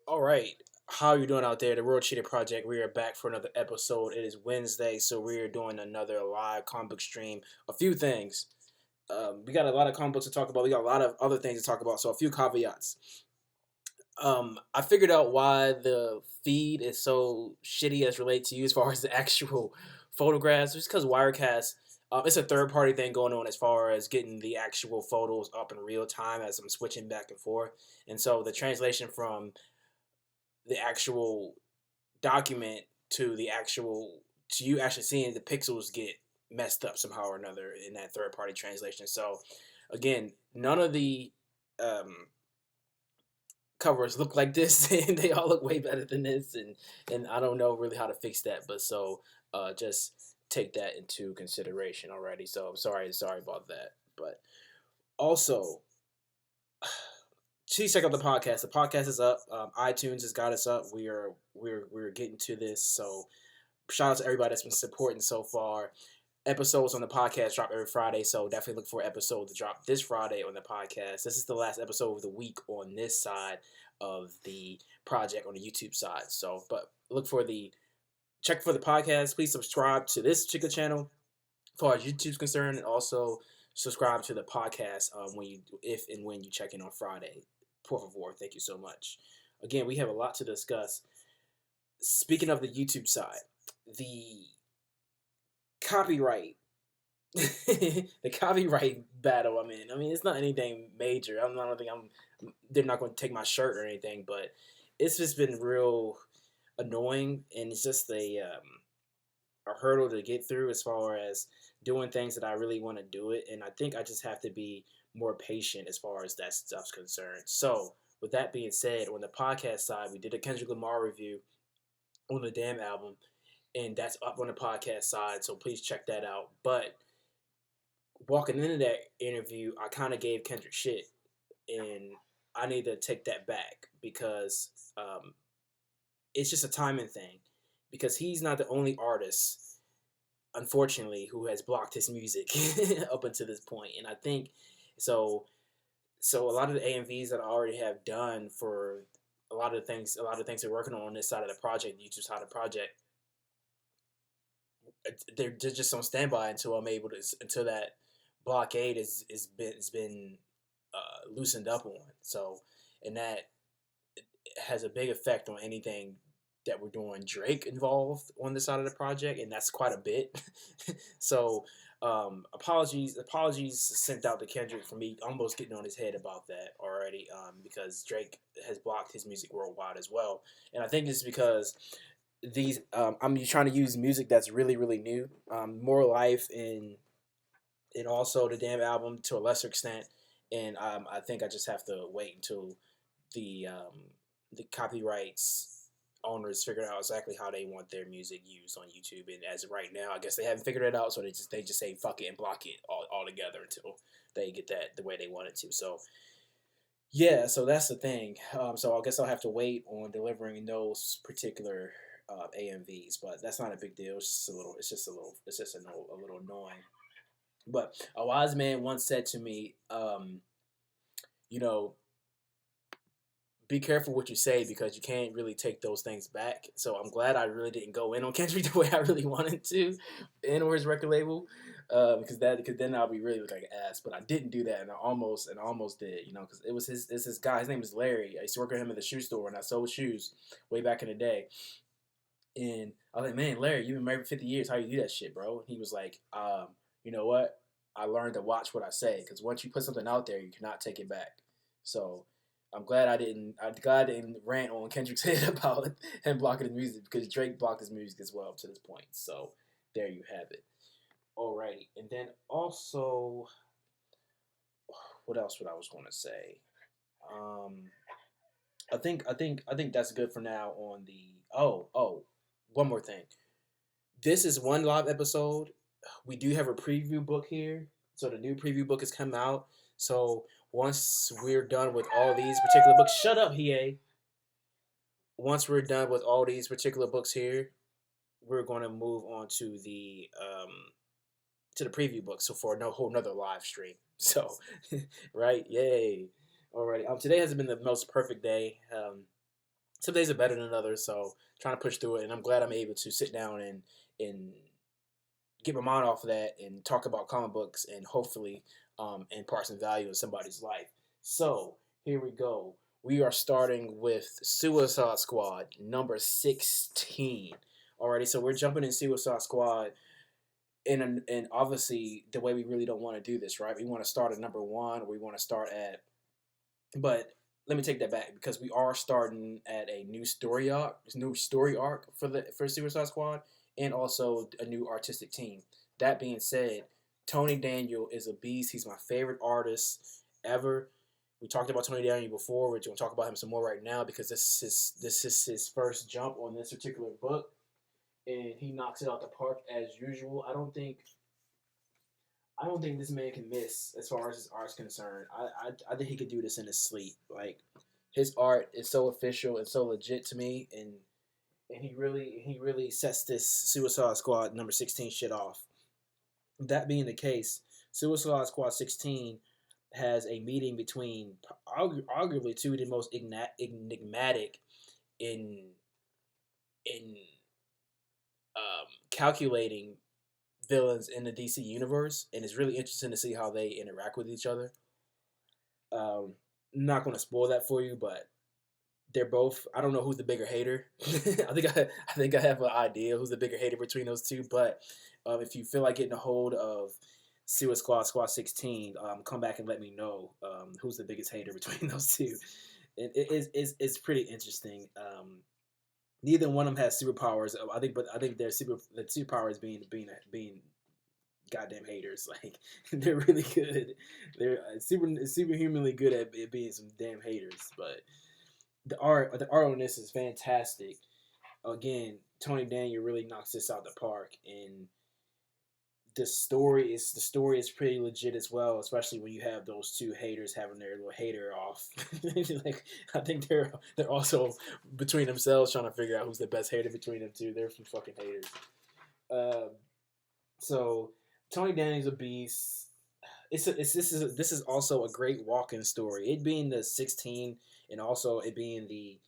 All right. How you doing out there? The World Cheetah Project. We are back for another episode. It is Wednesday, so we are doing another live comic book stream. A few things. We got a lot of comic books to talk about. We got a lot of other things to talk about. So a few caveats. I figured out why the feed is so shitty as relates to you as far as the actual photographs. It's because Wirecast. It's a third party thing going on as far as getting the actual photos up in real time as I'm switching back and forth. And so the translation from the actual document to you actually seeing the pixels get messed up somehow or another in that third party translation. So again, none of the covers look like this, and they all look way better than this, and I don't know really how to fix that, but so just take that into consideration already. So I'm sorry about that. But also, please check out the podcast. The podcast is up. iTunes has got us up. We're getting to this. So shout out to everybody that's been supporting so far. Episodes on the podcast drop every Friday, so definitely look for an episode to drop this Friday on the podcast. This is the last episode of the week on this side of the project on the YouTube side. So, but check for the podcast. Please subscribe to this particular channel as far as YouTube's concerned, and also subscribe to the podcast if and when you check in on Friday. Por favor, thank you so much. Again, we have a lot to discuss. Speaking of the YouTube side, the copyright the copyright battle I'm in. I mean, it's not anything major. I don't think they're not going to take my shirt or anything, but it's just been real annoying, and it's just a hurdle to get through as far as doing things that I really want to do it, and I think I just have to be more patient as far as that stuff's concerned. So with that being said, on the podcast side, we did a Kendrick Lamar review on the Damn album, and that's up on the podcast side, so please check that out. But walking into that interview, I kind of gave Kendrick shit, and I need to take that back because it's just a timing thing, because he's not the only artist, unfortunately, who has blocked his music up until this point. And I think so a lot of the AMVs that I already have done for a lot of things they're working on this side of the project, YouTube side of the project, they're just on standby until that blockade has been loosened up on. So, and that has a big effect on anything that we're doing Drake involved on this side of the project, and that's quite a bit. So apologies sent out to Kendrick for me almost getting on his head about that already, because Drake has blocked his music worldwide as well. And I think it's because these I'm trying to use music that's really, really new, More Life, and also the Damn album to a lesser extent. And I think I just have to wait until the copyrights owners figure out exactly how they want their music used on YouTube. And as of right now, I guess they haven't figured it out, so they just say fuck it and block it all together until they get that the way they want it to. So yeah, so that's the thing. So I guess I'll have to wait on delivering those particular AMVs, but that's not a big deal. It's just a little annoying. But a wise man once said to me, you know, be careful what you say, because you can't really take those things back. So I'm glad I really didn't go in on Kendrick the way I really wanted to, and or his record label, because then I'll be really like an ass. But I didn't do that, and I almost did, because it's his guy. His name is Larry. I used to work with him at the shoe store, and I sold shoes way back in the day. And I was like, man, Larry, you've been married for 50 years. How you do that shit, bro? And he was like, you know what? I learned to watch what I say, because once you put something out there, you cannot take it back. So I'm glad I didn't rant on Kendrick's head about him blocking his music, because Drake blocked his music as well up to this point. So there you have it. Alrighty, and then also, what else I was going to say? I think that's good for now. On the one more thing. This is one live episode. we do have a preview book here. So the new preview book has come out. So once we're done with all these particular books, shut up, Hiei. Once we're done with all these particular books here, we're going to move on to the preview book. So for no whole nother live stream. So right, yay. Alrighty. Today hasn't been the most perfect day. Some days are better than others, so trying to push through it, and I'm glad I'm able to sit down and get my mind off of that and talk about comic books and hopefully impart some value in somebody's life. So here we go. We are starting with Suicide Squad number 16. Alrighty, so we're jumping in Suicide Squad, and obviously the way we really don't want to do this, right? We want to start at number 1, or we want to start at, but let me take that back because we are starting at a new story arc for Suicide Squad, and also a new artistic team. That being said, Tony Daniel is a beast. He's my favorite artist ever. We talked about Tony Daniel before. We're going to talk about him some more right now because this is his first jump on this particular book, and he knocks it out the park as usual. I don't think this man can miss as far as his art's concerned. I think he could do this in his sleep. Like, his art is so official and so legit to me, and he really sets this Suicide Squad number 16 shit off. That being the case, Suicide Squad 16 has a meeting between arguably two of the most enigmatic in calculating villains in the DC universe, and it's really interesting to see how they interact with each other. I'm not going to spoil that for you, but they're both. I don't know who's the bigger hater. I think I have an idea who's the bigger hater between those two. But if you feel like getting a hold of Suicide Squad 16, come back and let me know who's the biggest hater between those two. It's pretty interesting. Neither one of them has superpowers. I think their superpowers being goddamn haters. Like, they're really good. They're superhumanly good at being some damn haters. But the art on this is fantastic. Again, Tony Daniel really knocks this out the park, and the story is pretty legit as well, especially when you have those two haters having their little hater off. Like, I think they're also between themselves trying to figure out who's the best hater between them two. They're some fucking haters. So Tony Daniel's a beast. This is also a great walk-in story. It being the 16, and also it being the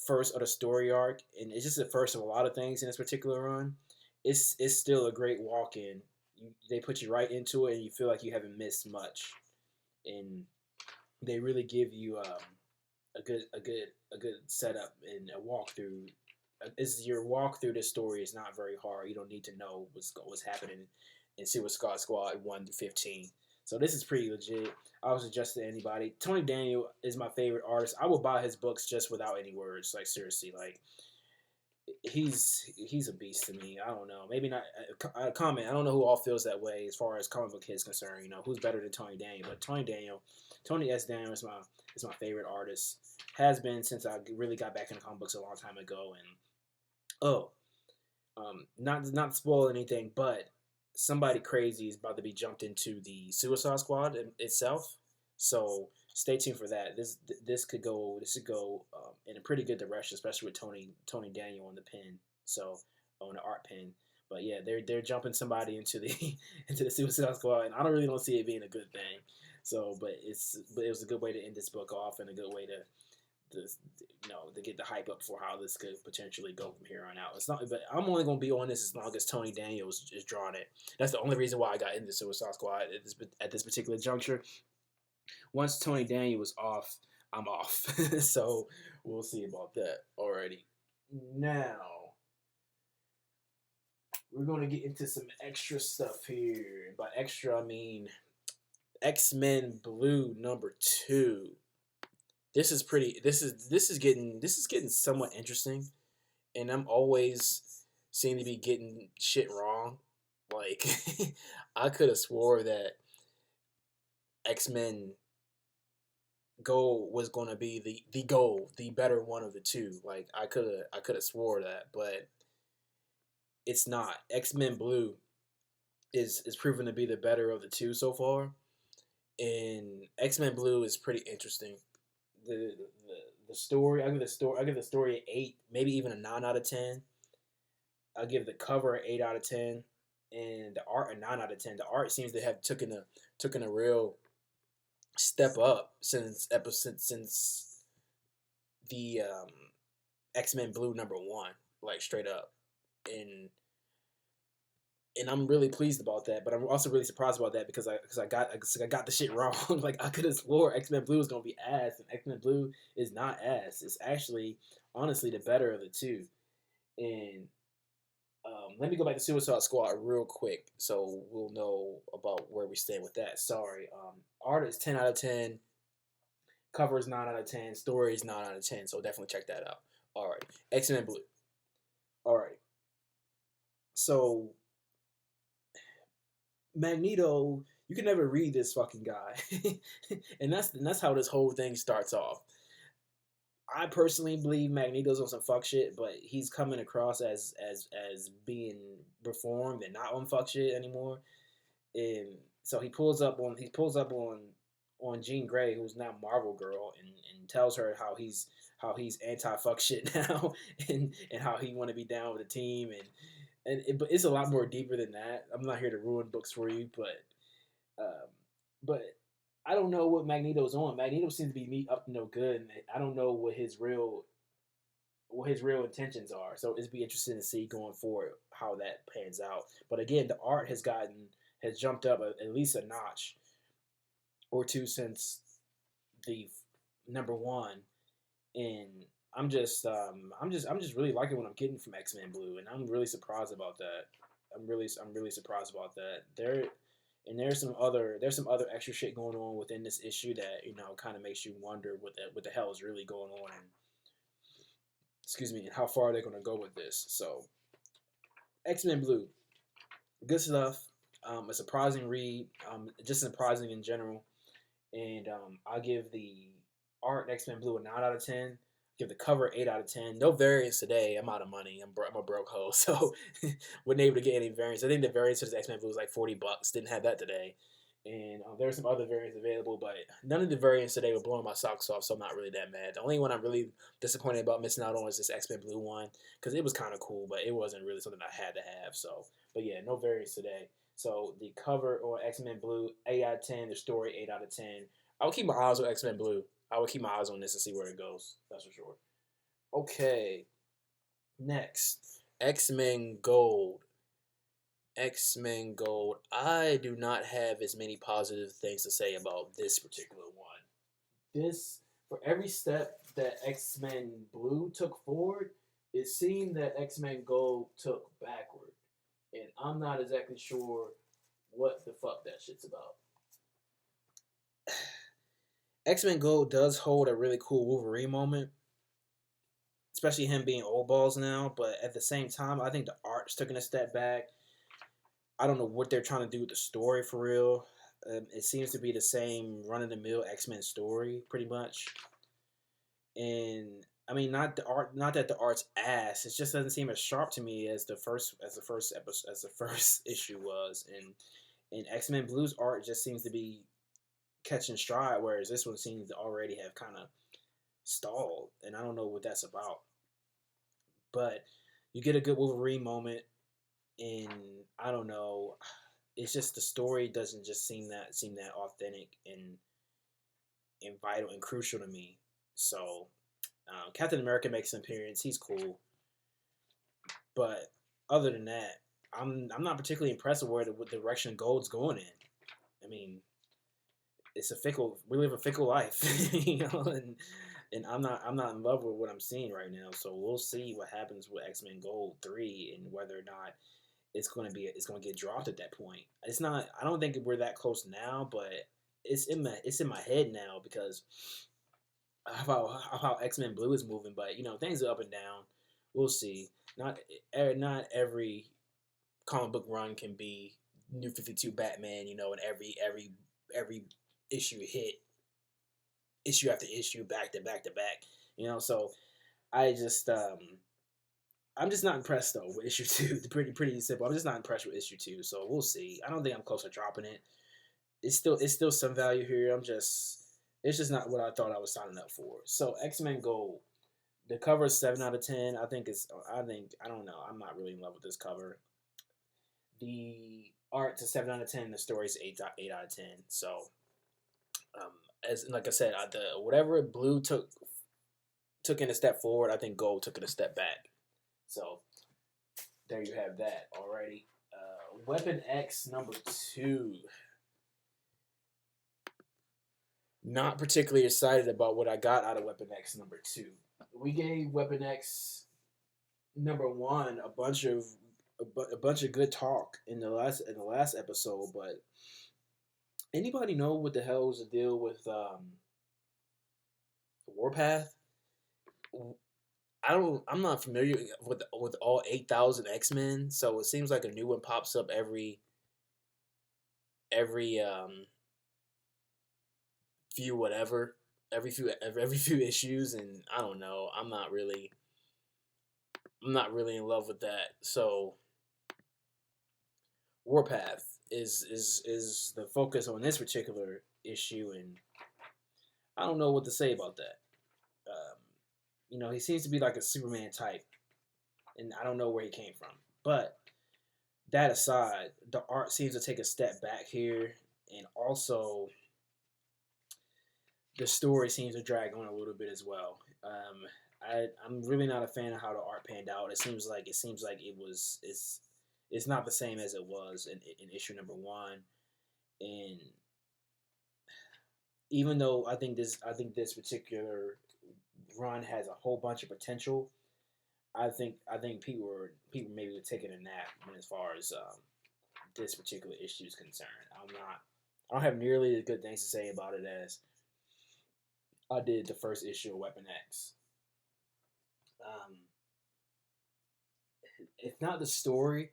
first of the story arc, and it's just the first of a lot of things in this particular run. It's still a great walk-in. They put you right into it, and you feel like you haven't missed much, and they really give you a good setup and a walkthrough. Is your walk through this story is not very hard. You don't need to know what's happening in Suicide Squad 1 to 15. So this is pretty legit. I would suggest to anybody. Tony Daniel is my favorite artist. I will buy his books just without any words. Like, seriously, like, he's a beast to me. I don't know. Maybe not a comment. I don't know who all feels that way as far as comic book kids concerned. You know, who's better than Tony Daniel? But Tony S. Daniel is my favorite artist. Has been since I really got back into comic books a long time ago. And not to spoil anything, but somebody crazy is about to be jumped into the Suicide Squad itself. So stay tuned for that. This could go in a pretty good direction, especially with Tony Daniel on the pen. So on the art pen. But yeah, they're jumping somebody into the into the Suicide Squad, and I don't see it being a good thing. So, but it was a good way to end this book off, and a good way to get the hype up for how this could potentially go from here on out. It's not, but I'm only gonna be on this as long as Tony Daniels is drawing it. That's the only reason why I got into Suicide Squad at this particular juncture. Once Tony Daniel was off, I'm off. So we'll see about that. Alrighty. Now we're gonna get into some extra stuff here. By extra, I mean X-Men Blue number 2. This is getting somewhat interesting, and I'm always seem to be getting shit wrong. Like, I could have swore that X-Men Go was going to be the better one of the two. Like, I could have swore that, but it's not. X-Men Blue is proven to be the better of the two so far. And X-Men Blue is pretty interesting. The story, I give the story an 8, maybe even a 9 out of 10. I'll give the cover an 8 out of 10, and the art a 9 out of 10. The art seems to have taken a real step up since the X-Men Blue #1, like straight up, and I'm really pleased about that. But I'm also really surprised about that because I got the shit wrong. Like I could have swore X-Men Blue was gonna be ass, and X-Men Blue is not ass. It's actually honestly the better of the two. And let me go back to Suicide Squad real quick, so we'll know about where we stand with that. Sorry, art is 10 out of 10, cover is 9 out of 10, story is 9 out of 10. So definitely check that out. All right, X-Men Blue. All right, so Magneto, you can never read this fucking guy, and that's how this whole thing starts off. I personally believe Magneto's on some fuck shit, but he's coming across as being reformed and not on fuck shit anymore. And so he pulls up on Jean Grey, who's now Marvel Girl, and tells her how he's anti fuck shit now, and how he want to be down with the team, but it's a lot more deeper than that. I'm not here to ruin books for you, um, but I don't know what Magneto's on. Magneto seems to be me up to no good, and I don't know what his real intentions are. So it's be interesting to see going forward how that pans out. But again, the art has jumped up at least a notch or two since the #1, and I'm just really liking what I'm getting from X-Men Blue, and I'm really surprised about that. I'm really surprised about that. There's some other extra shit going on within this issue that kind of makes you wonder what the hell is really going on, and excuse me, and how far they're going to go with this. So X-Men Blue, good stuff. A surprising read, just surprising in general, and I'll give the art X-Men Blue a 9 out of 10. Give the cover 8 out of 10. No variants today. I'm out of money. I'm a broke hoe, so wasn't able to get any variants. I think the variants for this X-Men Blue was like $40. Didn't have that today, and there are some other variants available, but none of the variants today were blowing my socks off, so I'm not really that mad. The only one I'm really disappointed about missing out on is this X-Men Blue one because it was kind of cool, but it wasn't really something I had to have. So, but yeah, no variants today. So the cover on X-Men Blue 8 out of 10. The story 8 out of 10. I will keep my eyes on X-Men Blue. I will keep my eyes on this and see where it goes. That's for sure. Okay, next, X-Men Gold. X-Men Gold. I do not have as many positive things to say about this particular one. This, for every step that X-Men Blue took forward, it seemed that X-Men Gold took backward. And I'm not exactly sure what the fuck that shit's about. X-Men Gold does hold a really cool Wolverine moment, especially him being old balls now, but at the same time, I think the art's taking a step back. I don't know what they're trying to do with the story for real. It seems to be the same run-of-the-mill X-Men story, pretty much. And I mean, not that the art's ass. It just doesn't seem as sharp to me as the first issue was. And X-Men Blue's art just seems to be catching stride, whereas this one seems to already have kind of stalled, and I don't know what that's about. But you get a good Wolverine moment, and I don't know. It's just the story doesn't just seem that authentic and vital and crucial to me. So Captain America makes an appearance. He's cool, but other than that, I'm not particularly impressed with where the direction Gold's going in. I mean, we live a fickle life, and I'm not in love with what I'm seeing right now. So we'll see what happens with X-Men Gold 3 and whether or not it's going to get dropped at that point. It's not. I don't think we're that close now, but it's in my head now because of how X-Men Blue is moving. But things are up and down. We'll see. Not every comic book run can be New 52 Batman. And every issue hit, issue after issue, back to back to back. So I I'm just not impressed though with issue 2. Pretty simple. I'm just not impressed with issue 2. So we'll see. I don't think I'm close to dropping it. It's still some value here. It's just not what I thought I was signing up for. So X-Men Gold. The cover is 7 out of 10. I don't know. I'm not really in love with this cover. The art's a 7 out of 10. The story's 8 out of 10. So as like I said, the whatever Blue took in a step forward, I think Gold took it a step back. So there you have that. Alrighty. Weapon X #2. Not particularly excited about what I got out of Weapon X #2. We gave Weapon X #1 a bunch of good talk in the last episode, but anybody know what the hell was the deal with Warpath? I'm not familiar with all 8,000 X-Men, so it seems like a new one pops up every few whatever every few issues, and I don't know. I'm not really in love with that. So Warpath is the focus on this particular issue, and I don't know what to say about that. He seems to be like a Superman type, and I don't know where he came from. But that aside, the art seems to take a step back here, and also the story seems to drag on a little bit as well. I'm really not a fan of how the art panned out. It seems like it's not the same as it was in issue #1, and even though I think this particular run has a whole bunch of potential, I think people maybe were taking a nap as far as this particular issue is concerned. I don't have nearly as good things to say about it as I did the first issue of Weapon X. Um, if not the story,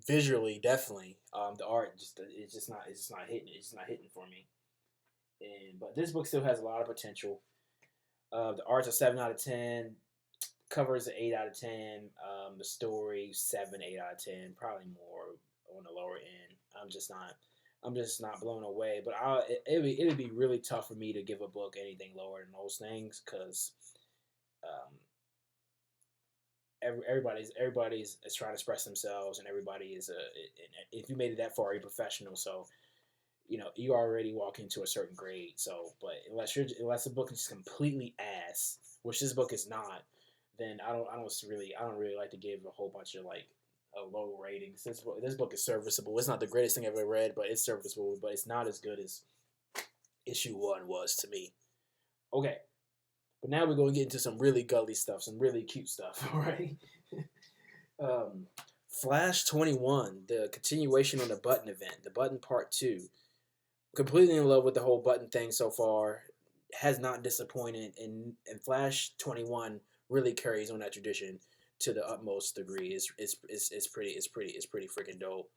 visually definitely. The art it's just not hitting. It's just not hitting for me. But this book still has a lot of potential. The art's a 7 out of 10. Cover is an 8 out of 10. The story 7, 8 out of 10. Probably more on the lower end. I'm just not blown away. But it would be really tough for me to give a book anything lower than those things because um, everybody's is trying to express themselves, and everybody is if you made it that far, you're professional. So you already walk into a certain grade. So, but unless the book is just completely ass, which this book is not, then I don't really like to give a whole bunch of like low ratings. This book is serviceable. It's not the greatest thing I've ever read, but it's serviceable. But it's not as good as issue 1 was to me. Okay, but now we're going to get into some really gully stuff, some really cute stuff. All right. Flash 21, the continuation on the Button event, the Button Part 2. Completely in love with the whole Button thing so far. Has not disappointed, and Flash 21 really carries on that tradition to the utmost degree. It's pretty freaking dope.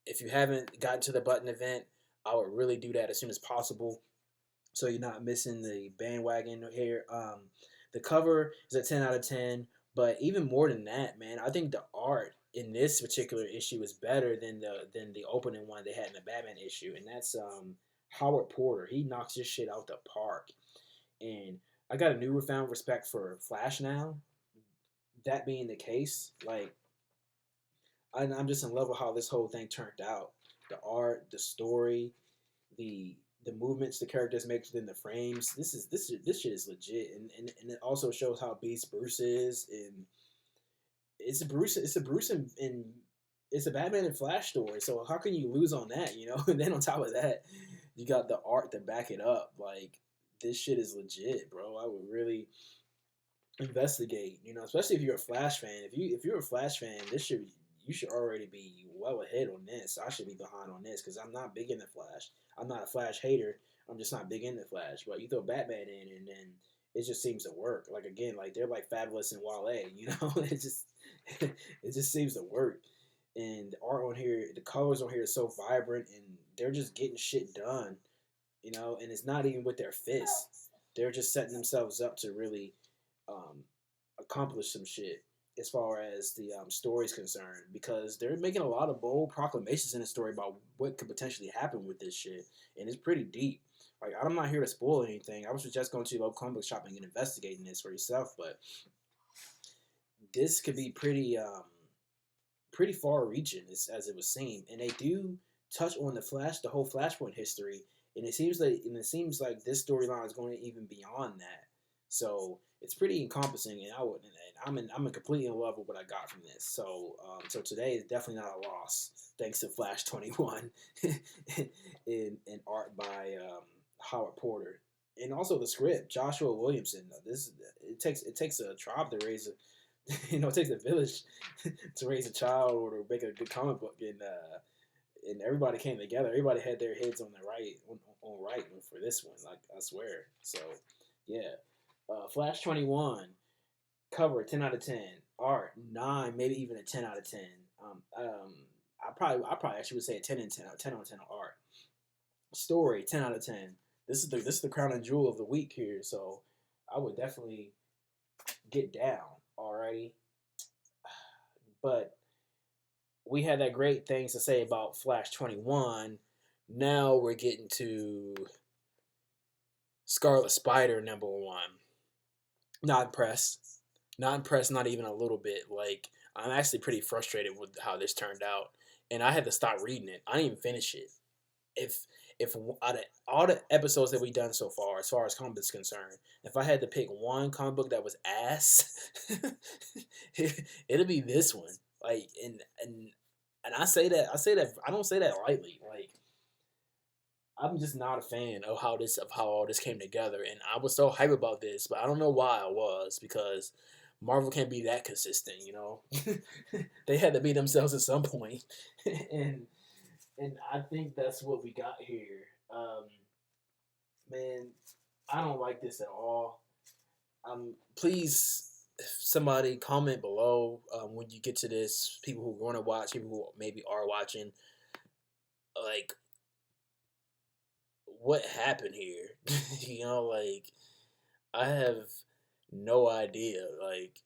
If you haven't gotten to the Button event, I would really do that as soon as possible, so you're not missing the bandwagon here. The cover is a 10 out of 10, but even more than that, man, I think the art in this particular issue is better than the opening one they had in the Batman issue, and that's Howard Porter. He knocks this shit out the park, and I got a newfound respect for Flash now. That being the case, like I'm just in love with how this whole thing turned out. The art, the story, the movements the characters make within the frames. This shit is legit, and it also shows how beast Bruce is, and it's a Bruce and it's a Batman and Flash story. So how can you lose on that, And then on top of that, you got the art to back it up. Like this shit is legit, bro. I would really investigate, especially if you're a Flash fan. If you're a Flash fan, you should already be well ahead on this. I should be behind on this because I'm not big into Flash. I'm not a Flash hater. I'm just not big into Flash. But you throw Batman in, and then it just seems to work. Like again, like they're like Fabulous and Wale. It just seems to work. And the art on here, the colors on here are so vibrant, and they're just getting shit done. And it's not even with their fists. They're just setting themselves up to really accomplish some shit. as far as the story is concerned, because they're making a lot of bold proclamations in the story about what could potentially happen with this shit, and it's pretty deep. Like, I'm not here to spoil anything. I was just going to your local comic book shop and investigating this for yourself, but this could be pretty far reaching as it would seem, and they do touch on the whole Flashpoint history, and it seems like this storyline is going even beyond that. So it's pretty encompassing, and I'm completely in love with what I got from this. So today is definitely not a loss, thanks to Flash 21, in art by Howard Porter, and also the script Joshua Williamson. This it takes a tribe to raise a it takes a village to raise a child or to make a good comic book, and everybody came together. Everybody had their heads on the right for this one. Like, I swear. So yeah, Flash 21 cover 10 out of 10, art 9, maybe even a 10 out of 10. I probably actually would say a 10 out of 10 on art. Story 10 out of 10. This is the crown and jewel of the week here. So I would definitely get down. Alrighty, but we had that great things to say about Flash 21. Now we're getting to Scarlet Spider #1. Not impressed. Not impressed, not even a little bit. Like, I'm actually pretty frustrated with how this turned out. And I had to stop reading it. I didn't even finish it. If out of all the episodes that we've done so far, as far as comic books concerned, if I had to pick one comic book that was ass, it'll be this one. Like, and I say that I don't say that lightly. Like, I'm just not a fan of how all this came together, and I was so hype about this, but I don't know why I was, because Marvel can't be that consistent, you know. They had to be themselves at some point, and I think that's what we got here. Man, I don't like this at all. Please, somebody comment below when you get to this. People who are going to watch, people who maybe are watching, like, what happened here? Like, I have no idea. Like,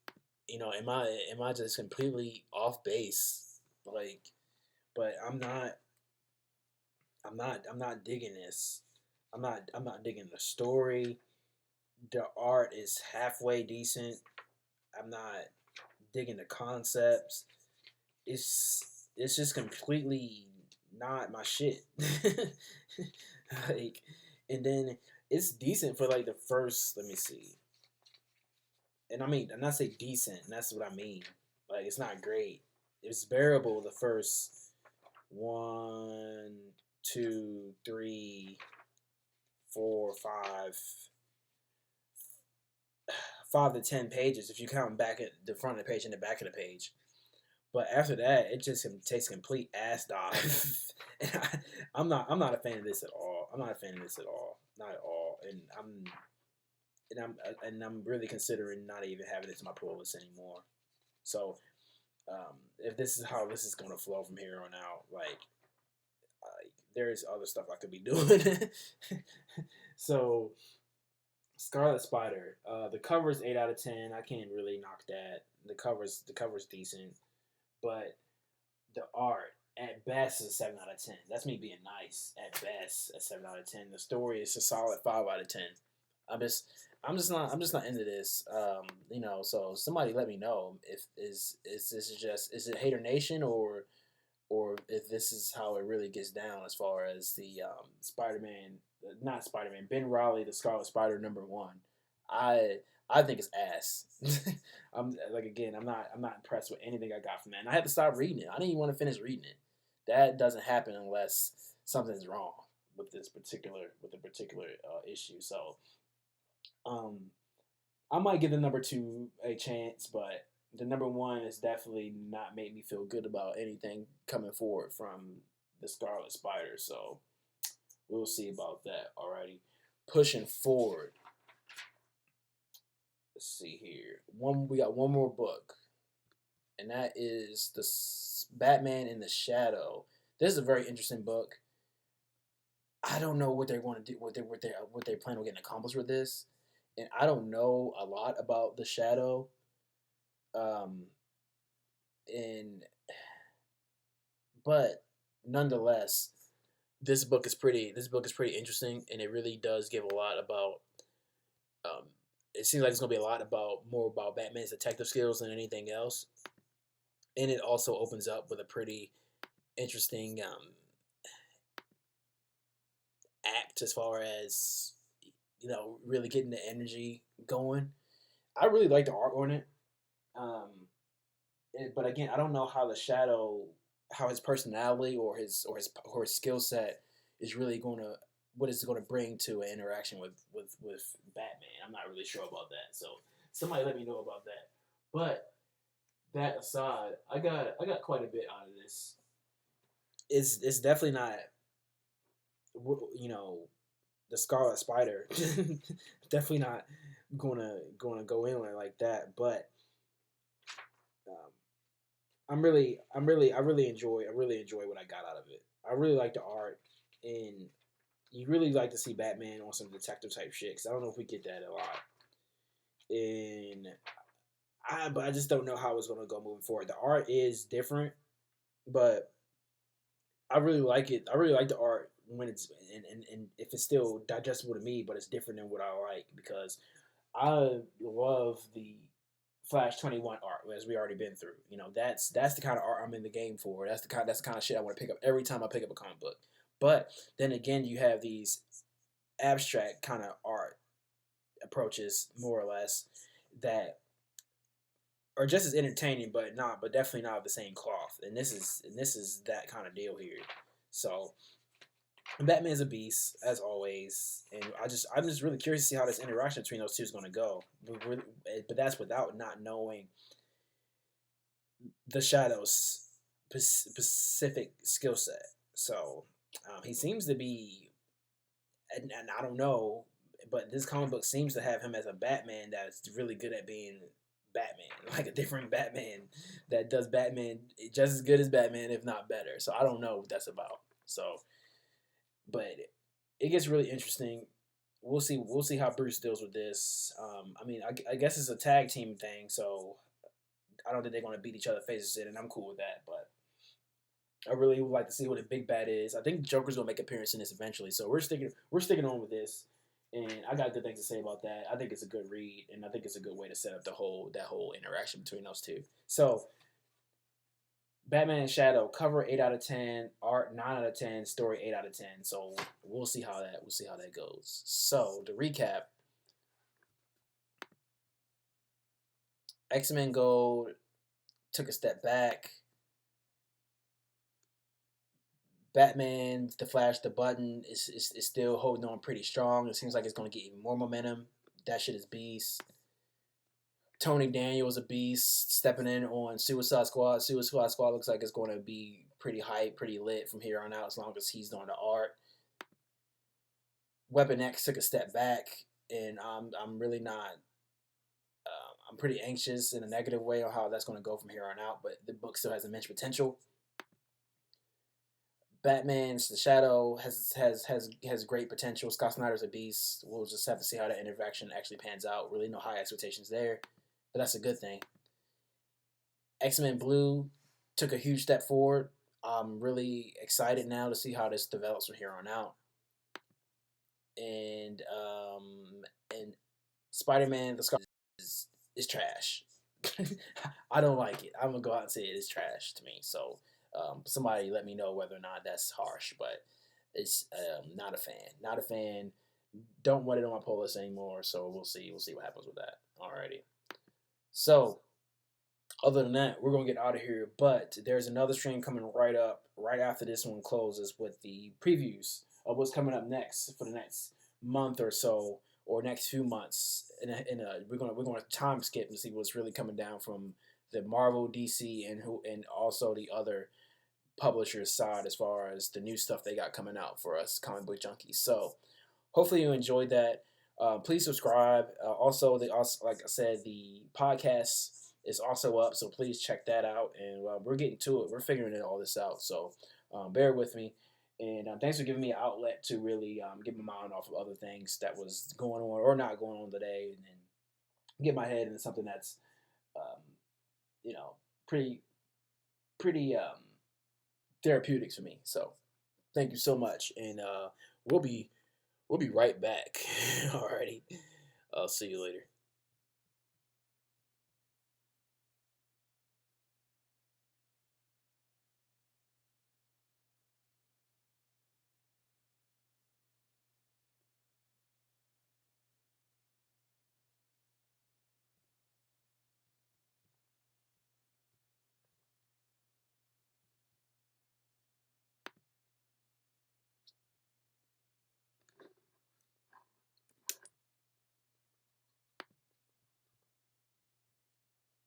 am I just completely off base? Like, but I'm not digging this. I'm not digging the story. The art is halfway decent. I'm not digging the concepts. It's just completely not my shit. Like, and then it's decent for like the first. Let me see. And I mean, and I say decent, and that's what I mean. Like, it's not great. It's bearable the first one, two, three, four, five to 10 pages if you count back at the front of the page and the back of the page. But after that, it just takes complete ass dive. And I'm not a fan of this at all. I'm not a fan of this at all, not at all. And I'm really considering not even having it to my pull list anymore. So if this is how this is gonna flow from here on out, like there's other stuff I could be doing. So Scarlet Spider, the cover's 8 out of 10. I can't really knock that. The cover's decent, but the art at best is a 7 out of 10. That's me being nice. At best, a 7 out of 10. The story is a solid 5 out of 10. I'm just I'm just not into this. So somebody let me know if is it Hater Nation, or if this is how it really gets down as far as the Spider-Man, not Spider-Man, Ben Riley, the Scarlet Spider #1. I I think it's ass. I'm like, again, I'm not impressed with anything I got from that. And I had to stop reading it. I didn't even want to finish reading it. That doesn't happen unless something's wrong with the particular issue. So um, I might give the #2 a chance, but the #1 is definitely not made me feel good about anything coming forward from the Scarlet Spider. So we'll see about that. Alrighty, pushing forward. Let's see here. We got one more book, and that is the Batman in the Shadow. This is a very interesting book. I don't know what they're going to do, what they plan on getting accomplished with this, and I don't know a lot about the Shadow. and but nonetheless, this book is pretty interesting, and it really does give a lot about. Um, it seems like it's gonna be a lot about more about Batman's detective skills than anything else, and it also opens up with a pretty interesting act as far as really getting the energy going. I really like the art on it. Um, but again, I don't know how the Shadow, how his personality or his skill set is really going to what it's going to bring to an interaction with Batman. I'm not really sure about that. So somebody let me know about that. But that aside, I got quite a bit out of this. It's definitely not you know the Scarlet Spider. Definitely not gonna go in like that. But um, I really enjoy what I got out of it. I really like the art, and you really like to see Batman on some detective type shit. Cause I don't know if we get that a lot, and but I just don't know how it's gonna go moving forward. The art is different, but I really like it. I really like the art when it's and if it's still digestible to me, but it's different than what I like because I love the Flash 21 art as we already been through. That's the kind of art I'm in the game for. That's the kind of shit I want to pick up every time I pick up a comic book. But then again, you have these abstract kind of art approaches, more or less, that are just as entertaining, but definitely not of the same cloth. And this is that kind of deal here. So Batman's a beast as always, and I'm just really curious to see how this interaction between those two is going to go. But that's without not knowing the Shadow's specific skill set. So he seems to be, and I don't know, but this comic book seems to have him as a Batman that's really good at being Batman, like a different Batman that does Batman just as good as Batman, if not better. So I don't know what that's about. So, but it gets really interesting. We'll see. We'll see how Bruce deals with this. I mean, I guess it's a tag team thing, so I don't think they're going to beat each other faces in, and I'm cool with that. But I really would like to see what the big bad is. I think Joker's gonna make an appearance in this eventually, so we're sticking on with this, and I got good things to say about that. I think it's a good read, and I think it's a good way to set up that whole interaction between those two. So Batman and Shadow cover 8 out of 10, art 9 out of 10, story 8 out of 10. So we'll see how that goes. So to recap, X-Men Gold took a step back. Batman, The Flash, The Button is still holding on pretty strong. It seems like it's going to get even more momentum. That shit is beast. Tony Daniel is a beast, stepping in on Suicide Squad. Suicide Squad looks like it's going to be pretty hype, pretty lit from here on out as long as he's doing the art. Weapon X took a step back, and I'm really not. I'm pretty anxious in a negative way on how that's going to go from here on out, but the book still has immense potential. Batman's The Shadow has great potential. Scott Snyder's a beast. We'll just have to see how that interaction actually pans out. Really, no high expectations there, but that's a good thing. X-Men Blue took a huge step forward. I'm really excited now to see how this develops from here on out. And Spider-Man: The Scar is trash. I don't like it. I'm gonna go out and say it is trash to me. So somebody let me know whether or not that's harsh, but it's not a fan. Not a fan. Don't want it on my pull list anymore. So we'll see. We'll see what happens with that. Alrighty. So other than that, we're gonna get out of here. But there's another stream coming right up right after this one closes with the previews of what's coming up next for the next month or so, or next few months. We're gonna time skip and see what's really coming down from the Marvel, DC, and also the other publishers' side as far as the new stuff they got coming out for us comic book junkies. So hopefully you enjoyed that. Please subscribe. Also, like I said, the podcast is also up, so please check that out. And we're getting to it. We're figuring all this out. So bear with me. And thanks for giving me an outlet to really get my mind off of other things that was going on or not going on today, and then get my head into something that's, um, you know, pretty pretty therapeutic for me. So thank you so much, and we'll be right back. Alrighty, I'll see you later.